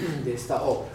de esta obra.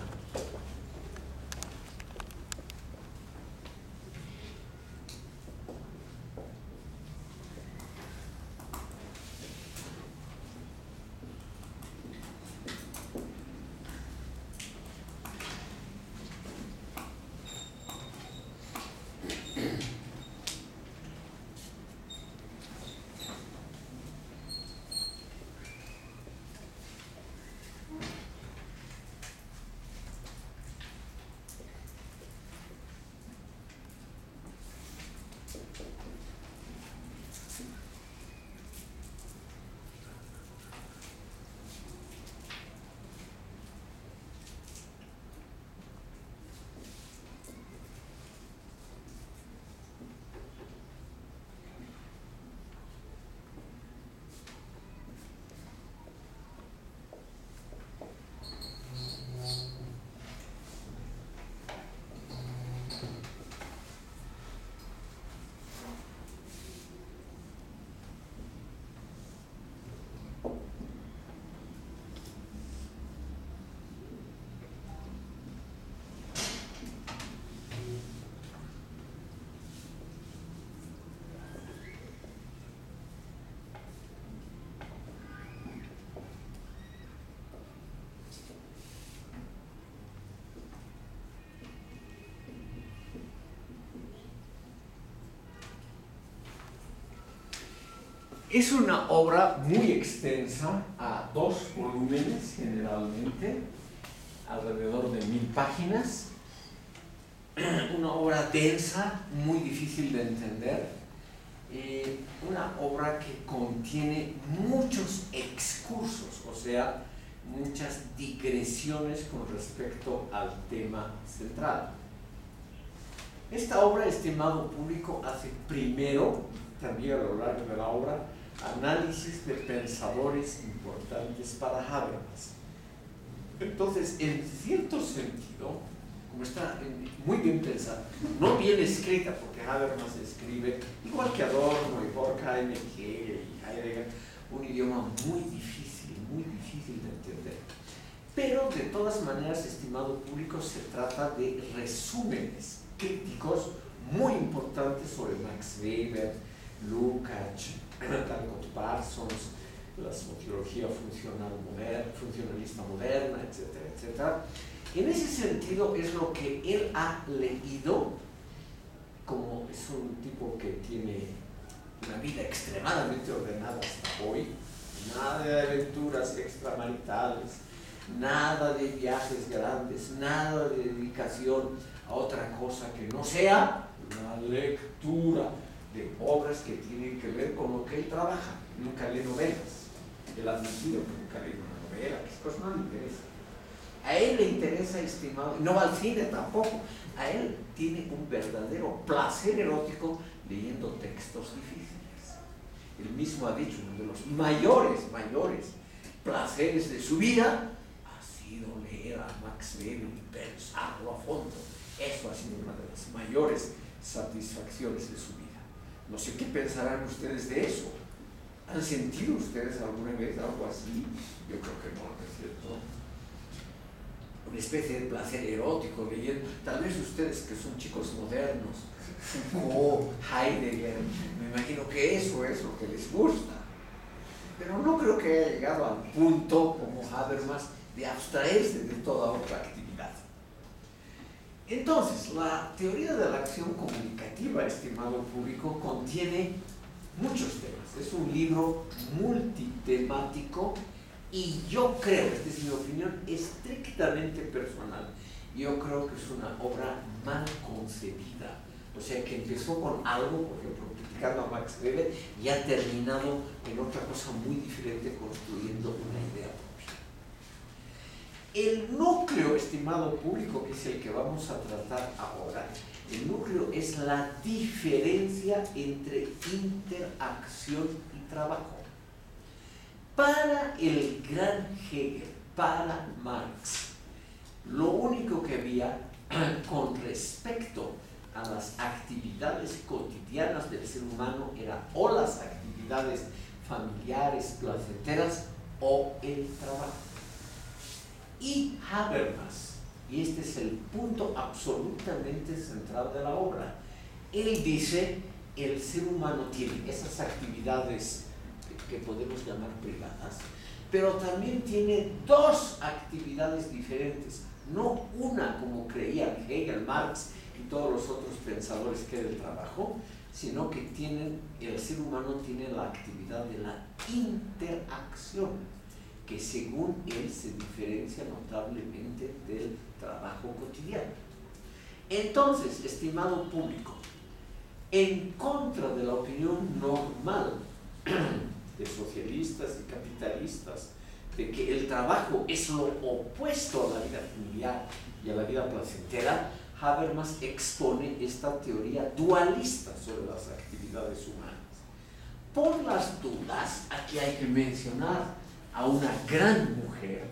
Es una obra muy extensa, a 2 volúmenes generalmente, alrededor de 1000 páginas. Una obra densa, muy difícil de entender. Una obra que contiene muchos excursos, o sea, muchas digresiones con respecto al tema central. Esta obra, estimado público, hace primero, también a lo largo de la obra, análisis de pensadores importantes para Habermas. Entonces, en cierto sentido, como está muy bien pensada, no bien escrita, porque Habermas escribe, igual que Adorno y Horkheimer, Hegel y Heidegger, un idioma muy difícil de entender. Pero, de todas maneras, estimado público, se trata de resúmenes críticos muy importantes sobre Max Weber, Lukács, Talcott Parsons, la sociología funcionalista moderna, etcétera, etcétera. En ese sentido es lo que él ha leído, como es un tipo que tiene una vida extremadamente ordenada hasta hoy, nada de aventuras extramaritales, nada de viajes grandes, nada de dedicación a otra cosa que no sea la lectura de obras que tienen que ver con lo que él trabaja. Nunca lee novelas. Él ha admitido que nunca lee una novela, que esas cosas no le interesan. A él le interesa, estimado, no al cine tampoco. A él tiene un verdadero placer erótico leyendo textos difíciles. Él mismo ha dicho, uno de los mayores placeres de su vida ha sido leer a Max Weber y pensarlo a fondo. Eso ha sido una de las mayores satisfacciones de su vida. No sé qué pensarán ustedes de eso. ¿Han sentido ustedes alguna vez algo así? Yo creo que no, ¿no es cierto? Una especie de placer erótico leyendo. Tal vez ustedes que son chicos modernos, Foucault, Heidegger, me imagino que eso es lo que les gusta. Pero no creo que haya llegado al punto, como Habermas, de abstraerse de toda otra actividad. Entonces, la teoría de la acción comunicativa, estimado público, contiene muchos temas. Es un libro multitemático y yo creo, esta es mi opinión estrictamente personal, yo creo que es una obra mal concebida. O sea, que empezó con algo, por ejemplo, criticando a Max Weber, y ha terminado en otra cosa muy diferente, construyendo una idea propia. El núcleo, estimado público, que es el que vamos a tratar ahora, el núcleo es la diferencia entre interacción y trabajo. Para el gran Hegel, para Marx, lo único que había con respecto a las actividades cotidianas del ser humano era o las actividades familiares, placenteras, o el trabajo. Y Habermas, y este es el punto absolutamente central de la obra, él dice, el ser humano tiene esas actividades que podemos llamar privadas, pero también tiene dos actividades diferentes, no una como creían Hegel, Marx y todos los otros pensadores que era el trabajo, sino que el ser humano tiene la actividad de la interacción, que según él se diferencia notablemente del trabajo cotidiano. Entonces, estimado público, en contra de la opinión normal de socialistas y capitalistas de que el trabajo es lo opuesto a la vida familiar y a la vida placentera, Habermas expone esta teoría dualista sobre las actividades humanas. Por las dudas, aquí hay que mencionar a una gran mujer.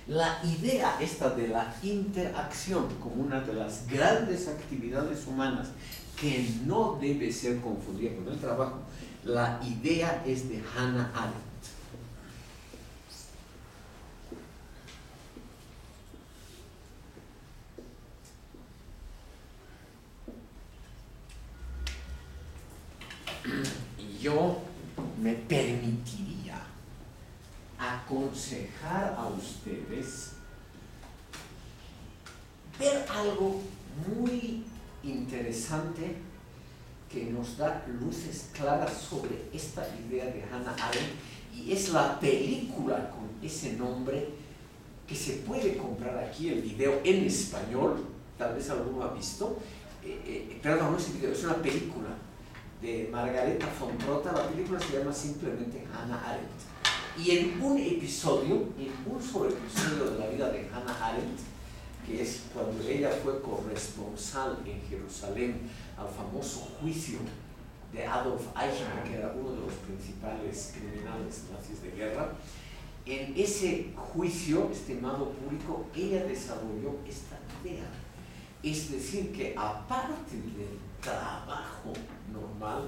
La idea esta de la interacción como una de las grandes actividades humanas que no debe ser confundida con el trabajo, la idea es de Hannah Arendt. Yo me permitiría aconsejar a ustedes ver algo muy interesante que nos da luces claras sobre esta idea de Hannah Arendt, y es la película con ese nombre que se puede comprar aquí, el video en español, tal vez alguno ha visto, perdón, no es el video, es una película de Margareta von Trotta. La película se llama simplemente Hannah Arendt. Y en un solo episodio de la vida de Hannah Arendt, que es cuando ella fue corresponsal en Jerusalén al famoso juicio de Adolf Eichmann, que era uno de los principales criminales nazis de guerra, en ese juicio, estimado público, ella desarrolló esta idea. Es decir, que aparte del trabajo normal,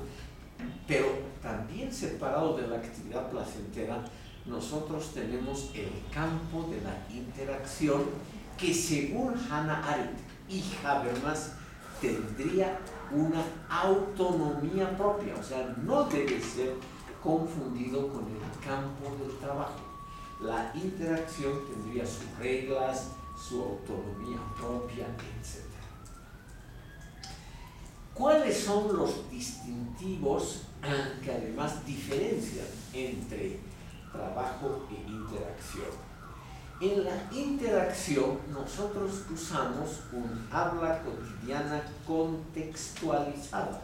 pero también separado de la actividad placentera, nosotros tenemos el campo de la interacción que, según Hannah Arendt y Habermas, tendría una autonomía propia, o sea, no debe ser confundido con el campo del trabajo. La interacción tendría sus reglas, su autonomía propia, etc. ¿Cuáles son los distintivos que además diferencian entre trabajo e interacción? En la interacción nosotros usamos un habla cotidiana contextualizada.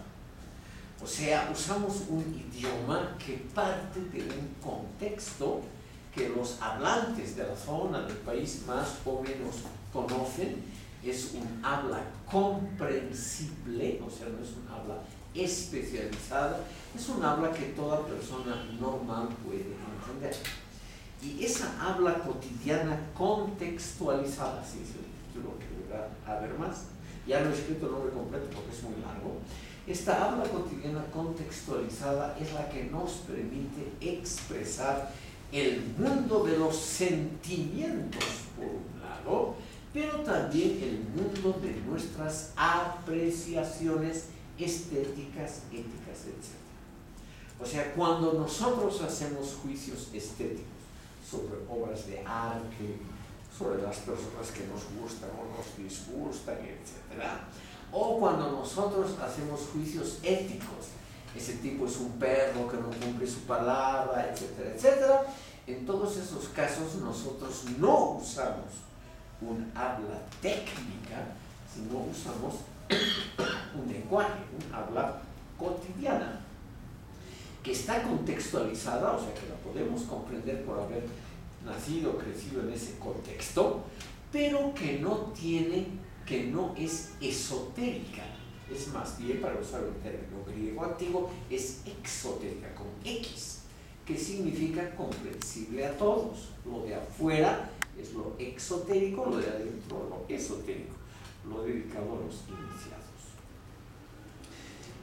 O sea, usamos un idioma que parte de un contexto que los hablantes de la zona del país más o menos conocen. Es un habla comprensible, o sea, no es un habla especializada, es un habla que toda persona normal puede entender. Y esa habla cotidiana contextualizada, así es el título que va a ver más, ya no he escrito el nombre completo porque es muy largo. Esta habla cotidiana contextualizada es la que nos permite expresar el mundo de los sentimientos, por un lado, pero también el mundo de nuestras apreciaciones estéticas, éticas, etc. O sea, cuando nosotros hacemos juicios estéticos sobre obras de arte, sobre las personas que nos gustan o nos disgustan, etc., o cuando nosotros hacemos juicios éticos, ese tipo es un perro que no cumple su palabra, etcétera, etcétera, en todos esos casos nosotros no usamos un habla técnica, sino usamos un lenguaje, un habla cotidiana, que está contextualizada, o sea que la podemos comprender por haber nacido o crecido en ese contexto, pero que no es esotérica, es más bien, para usar un término griego antiguo, es exotérica, con X, que significa comprensible a todos. Lo de afuera es lo exotérico, lo de adentro lo esotérico, lo dedicado a los iniciados.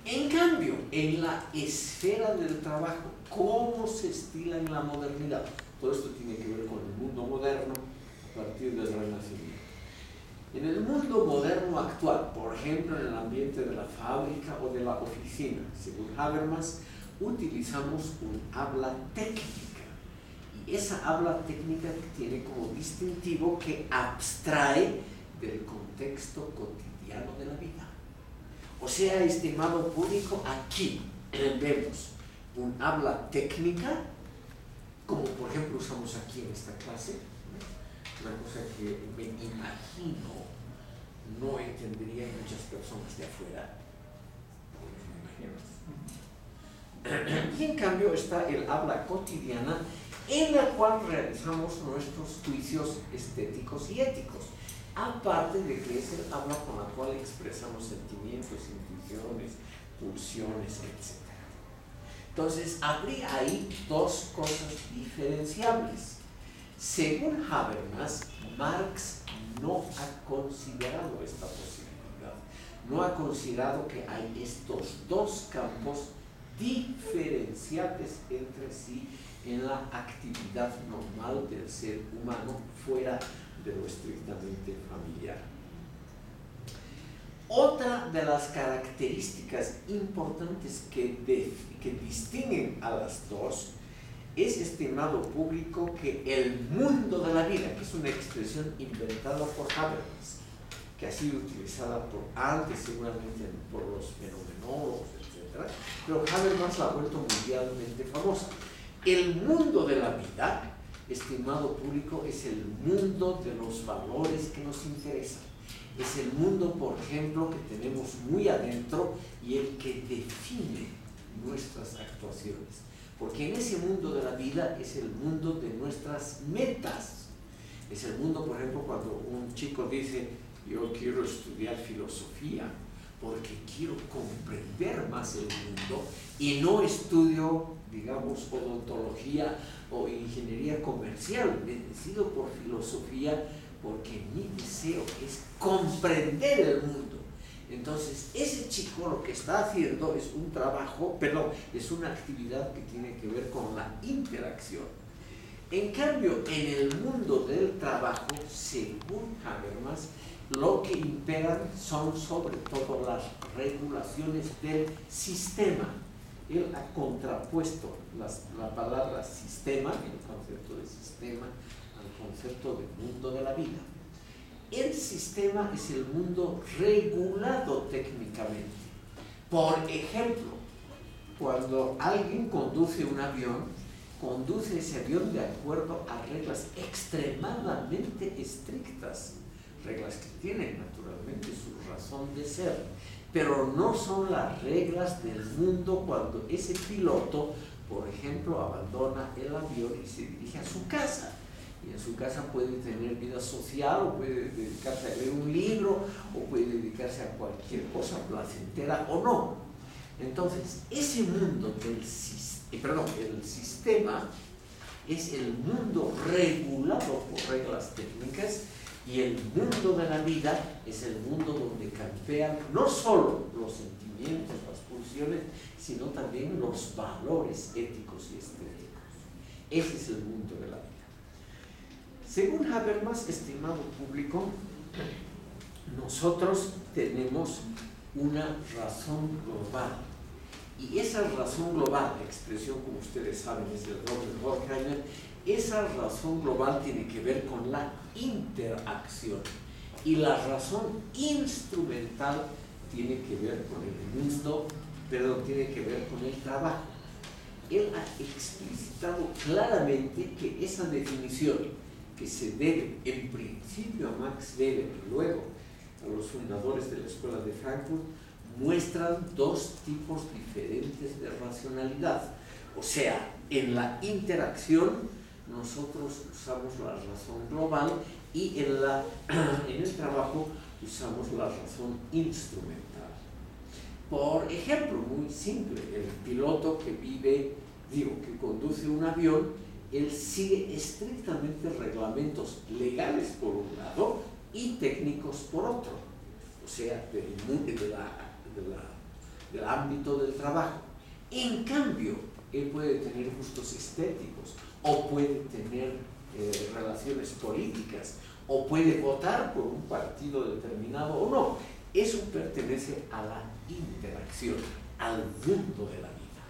En cambio, en la esfera del trabajo, ¿cómo se estila en la modernidad? Todo esto tiene que ver con el mundo moderno, mundo moderno actual, por ejemplo en el ambiente de la fábrica o de la oficina, según Habermas, utilizamos un habla técnica. Y esa habla técnica tiene como distintivo que abstrae del contexto cotidiano de la vida. O sea, estimado público, aquí vemos un habla técnica, como por ejemplo usamos aquí en esta clase, una cosa que me imagino no entenderían muchas personas de afuera, y en cambio está el habla cotidiana, en la cual realizamos nuestros juicios estéticos y éticos, aparte de que es el habla con la cual expresamos sentimientos, intuiciones, pulsiones, etc. Entonces, habría ahí dos cosas diferenciables. Según Habermas, Marx no ha considerado esta posibilidad, no ha considerado que hay estos dos campos diferenciables entre sí en la actividad normal del ser humano fuera de lo estrictamente familiar. Otra de las características importantes que distinguen a las dos es, estimado público, que el mundo de la vida, que es una expresión inventada por Habermas, que ha sido utilizada antes seguramente por los fenomenólogos, etc., pero Habermas la ha vuelto mundialmente famosa. El mundo de la vida, estimado público, es el mundo de los valores que nos interesan. Es el mundo, por ejemplo, que tenemos muy adentro y el que define nuestras actuaciones. Porque en ese mundo de la vida es el mundo de nuestras metas. Es el mundo, por ejemplo, cuando un chico dice, yo quiero estudiar filosofía porque quiero comprender más el mundo y no estudio, digamos, odontología o ingeniería comercial. Me decido por filosofía porque mi deseo es comprender el mundo. Entonces, ese chico lo que está haciendo es un trabajo, es una actividad que tiene que ver con la interacción. En cambio, en el mundo del trabajo, según Habermas, lo que imperan son sobre todo las regulaciones del sistema. Él ha contrapuesto la palabra sistema, el concepto de sistema, al concepto de mundo de la vida. El sistema es el mundo regulado técnicamente. Por ejemplo, cuando alguien conduce un avión, conduce ese avión de acuerdo a reglas extremadamente estrictas, reglas que tienen naturalmente su razón de ser, pero no son las reglas del mundo cuando ese piloto, por ejemplo, abandona el avión y se dirige a su casa. Y en su casa puede tener vida social, o puede dedicarse a leer un libro, o puede dedicarse a cualquier cosa placentera o no. Entonces, ese mundo el sistema es el mundo regulado por reglas técnicas, y el mundo de la vida es el mundo donde campean no solo los sentimientos, las pulsiones, sino también los valores éticos y estéticos. Ese es el mundo de la vida. Según Habermas, estimado público, nosotros tenemos una razón global. Y esa razón global, la expresión, como ustedes saben, es del Robert Horkheimer, esa razón global tiene que ver con la interacción. Y la razón instrumental tiene que ver con el mundo, tiene que ver con el trabajo. Él ha explicitado claramente que esa definición, que se debe en principio a Max Weber y luego a los fundadores de la Escuela de Frankfurt, muestran dos tipos diferentes de racionalidad. O sea, en la interacción nosotros usamos la razón global y en el trabajo usamos la razón instrumental. Por ejemplo, muy simple, el piloto que conduce un avión, él sigue estrictamente reglamentos legales por un lado y técnicos por otro, o sea, del ámbito del trabajo. En cambio, él puede tener gustos estéticos, o puede tener relaciones políticas, o puede votar por un partido determinado o no. Eso pertenece a la interacción, al mundo de la vida.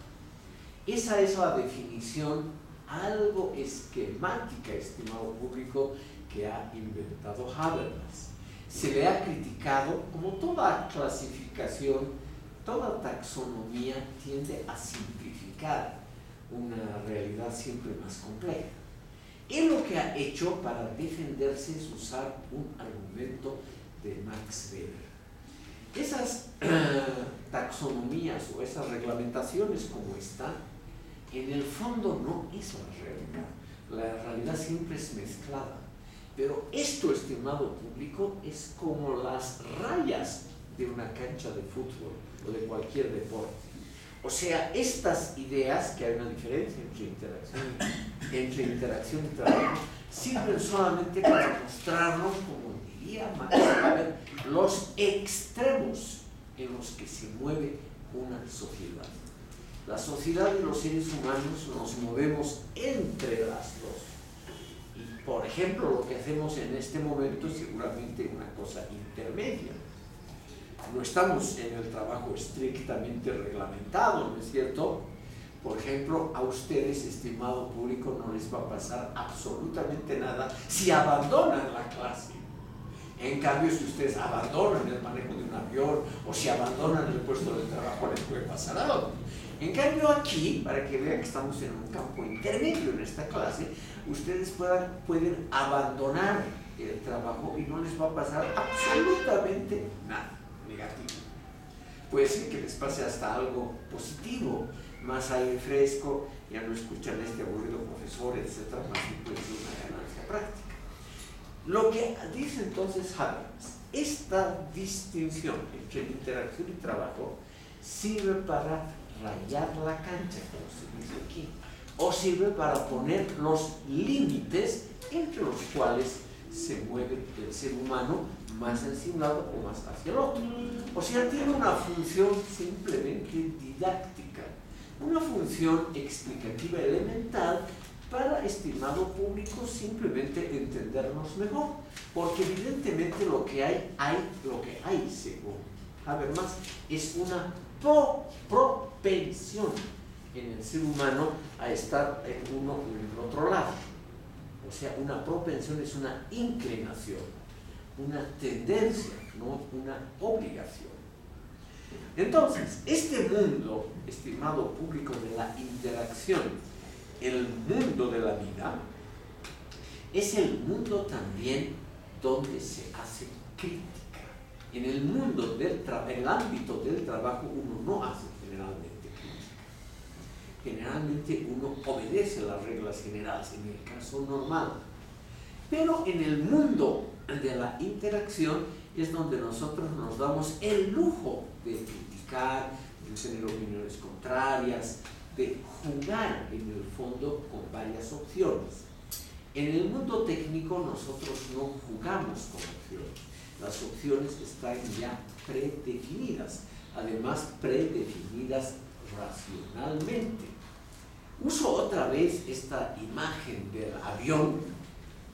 Esa es la definición algo esquemática, estimado público, que ha inventado Habermas. Se le ha criticado, como toda clasificación, toda taxonomía tiende a simplificar una realidad siempre más compleja. Él lo que ha hecho para defenderse es usar un argumento de Max Weber. Esas taxonomías o esas reglamentaciones como están, en el fondo no es la realidad. La realidad siempre es mezclada. Pero esto, estimado público, es como las rayas de una cancha de fútbol o de cualquier deporte. O sea, estas ideas, que hay una diferencia entre interacción y trabajo, sirven solamente para mostrarnos, como diría Max Weber, los extremos en los que se mueve una sociedad. La sociedad y los seres humanos nos movemos entre las dos. Y, por ejemplo, lo que hacemos en este momento es seguramente una cosa intermedia. No estamos en el trabajo estrictamente reglamentado, ¿no es cierto? Por ejemplo, a ustedes, estimado público, no les va a pasar absolutamente nada si abandonan la clase. En cambio, si ustedes abandonan el manejo de un avión o si abandonan el puesto de trabajo, les puede pasar algo. En cambio, aquí, para que vean que estamos en un campo intermedio en esta clase, ustedes pueden abandonar el trabajo y no les va a pasar absolutamente nada negativo. Puede ser que les pase hasta algo positivo, más aire fresco, ya no escuchan este aburrido profesor, etc., más que puede ser una ganancia práctica. Lo que dice entonces Habermas, esta distinción entre interacción y trabajo sirve para rayar la cancha, como se dice aquí, o sirve para poner los límites entre los cuales se mueve el ser humano más hacia un lado o más hacia el otro. O sea, tiene una función simplemente didáctica, una función explicativa elemental para, estimado público, simplemente entendernos mejor, porque evidentemente lo que hay, según Habermas, es una propensión en el ser humano a estar en uno o en el otro lado. O sea, una propensión es una inclinación, una tendencia, no una obligación. Entonces, este mundo, estimado público, de la interacción, el mundo de la vida, es el mundo también donde se hace crítica. En el mundo en el ámbito del trabajo uno no hace generalmente crítica. Generalmente uno obedece las reglas generales en el caso normal. Pero en el mundo de la interacción es donde nosotros nos damos el lujo de criticar, de tener opiniones contrarias, de jugar en el fondo con varias opciones. En el mundo técnico nosotros no jugamos con opciones. Las opciones están ya predefinidas, además predefinidas racionalmente. Uso otra vez esta imagen del avión,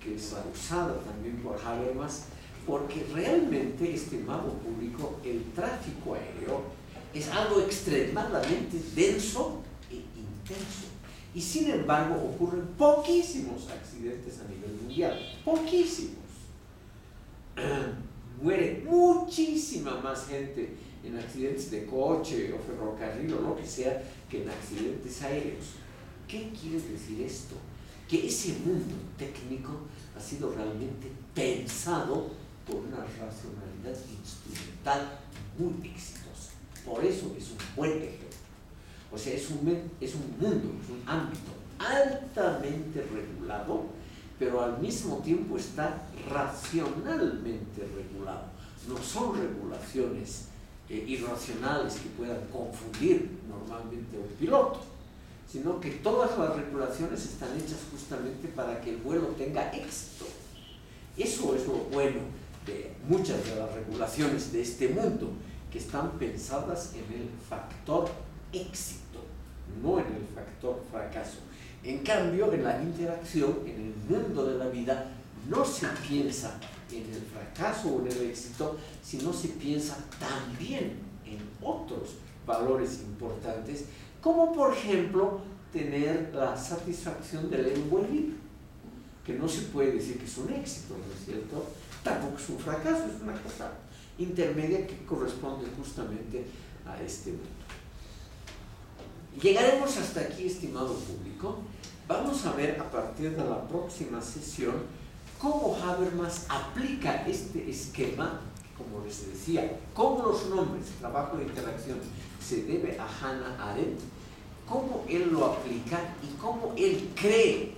que es usada también por Habermas, porque realmente, estimado público, el tráfico aéreo es algo extremadamente denso e intenso. Y sin embargo ocurren poquísimos accidentes a nivel mundial, poquísimos. Muere muchísima más gente en accidentes de coche o ferrocarril o lo que sea que en accidentes aéreos. ¿Qué quiere decir esto? Que ese mundo técnico ha sido realmente pensado por una racionalidad instrumental muy exitosa. Por eso es un buen ejemplo. O sea, es un mundo, es un ámbito altamente regulado, pero al mismo tiempo está racionalmente regulado. No son regulaciones irracionales que puedan confundir normalmente a un piloto, sino que todas las regulaciones están hechas justamente para que el vuelo tenga éxito. Eso es lo bueno de muchas de las regulaciones de este mundo, que están pensadas en el factor éxito, no en el factor fracaso. En cambio, en la interacción, en el mundo de la vida, no se piensa en el fracaso o en el éxito, sino se piensa también en otros valores importantes, como por ejemplo tener la satisfacción de leer un buen libro, que no se puede decir que es un éxito, ¿no es cierto? Tampoco es un fracaso, es una cosa intermedia que corresponde justamente a este mundo. Llegaremos hasta aquí, estimado público. Vamos a ver a partir de la próxima sesión cómo Habermas aplica este esquema, como les decía, cómo los nombres, trabajo de interacción, se debe a Hannah Arendt, cómo él lo aplica y cómo él cree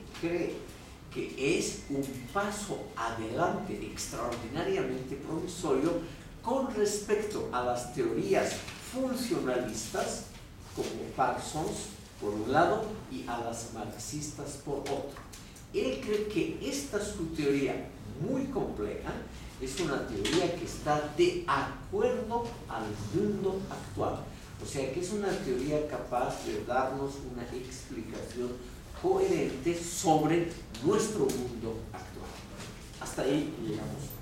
que es un paso adelante extraordinariamente promisorio con respecto a las teorías funcionalistas, como Parsons por un lado y a las marxistas por otro. Él cree que esta su teoría muy compleja es una teoría que está de acuerdo al mundo actual, o sea que es una teoría capaz de darnos una explicación coherente sobre nuestro mundo actual. Hasta ahí llegamos.